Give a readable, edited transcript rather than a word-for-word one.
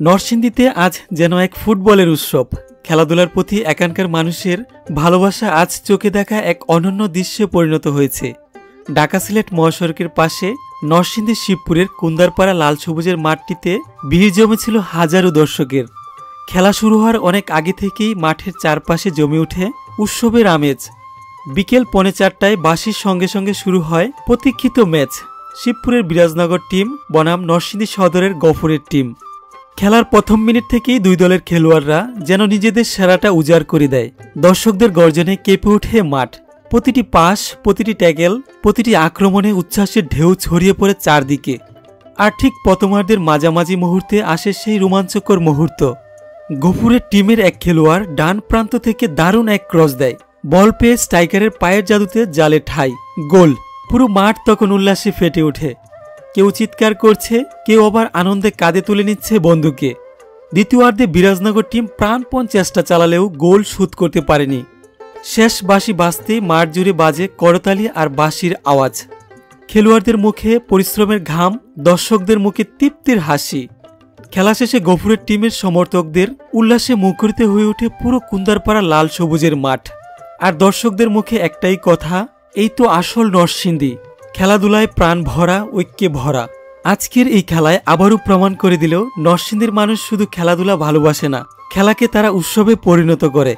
নরসিংদীতে আজ যেন এক ফুটবলের উৎসব। খেলাধুলার প্রতি এখানকার মানুষের ভালোবাসা আজ চোখে দেখা এক অনন্য দৃশ্যে পরিণত হয়েছে। ঢাকা সিলেট মহাসড়কের পাশে নরসিংদী শিবপুরের কুন্দারপাড়া লাল সবুজের মাঠটিতে ভিড় জমেছিল হাজারো দর্শকের। খেলা শুরু হওয়ার অনেক আগে থেকেই মাঠের চারপাশে জমে ওঠে উৎসবের আমেজ। বিকেল 4:30টায় বাঁশির সঙ্গে সঙ্গে শুরু হয় প্রতীক্ষিত ম্যাচ। শিবপুরের বিরাজনগর টিম বনাম নরসিংদী সদরের গফুরের টিম। খেলার প্রথম মিনিট থেকেই দুই দলের খেলোয়াড়রা যেন নিজেদের সেরাটা উজাড় করে দেয়। দর্শকদের গর্জনে কেঁপে ওঠে মাঠ। প্রতিটি পাস, প্রতিটি ট্যাকেল, প্রতিটি আক্রমণে উচ্ছ্বাসের ঢেউ ছড়িয়ে পড়ে চারদিকে। আর ঠিক প্রথমার্ধের মাঝামাঝি মুহূর্তে আসে সেই রোমাঞ্চকর মুহূর্ত। গফুরের টিমের এক খেলোয়াড় ডান প্রান্ত থেকে দারুণ এক ক্রস দেয়। বল পেয়ে স্ট্রাইকারের পায়ের জাদুতে জালে ঠাই, গোল। পুরো মাঠ তখন উল্লাসে ফেটে ওঠে। কেউ চিৎকার করছে, কেউ আবার আনন্দে কাঁধে তুলে নিচ্ছে বন্ধুকে। দ্বিতীয়ার্ধে বিরাজনগর টিম প্রাণপণ চেষ্টা চালালেও গোল শোধ করতে পারেনি। শেষ বাঁশি বাজতেই মাঠ জুড়ে বাজে করতালি আর বাঁশির আওয়াজ। খেলোয়াড়দের মুখে পরিশ্রমের ঘাম, দর্শকদের মুখে তৃপ্তির হাসি। খেলা শেষে গফুরের টিমের সমর্থকদের উল্লাসে মুখরিত হয়ে ওঠে পুরো কুন্দারপাড়া লাল সবুজের মাঠ। আর দর্শকদের মুখে একটাই কথা, এই তো আসল নরসিংদী। খেলাধুলায় প্রাণ ভরা, ঐক্যে ভরা। আজকের এই খেলায় আবারও প্রমাণ করে দিল নরসিংদীর মানুষ শুধু খেলাধুলা ভালোবাসে না, খেলাকে তারা উৎসবে পরিণত করে।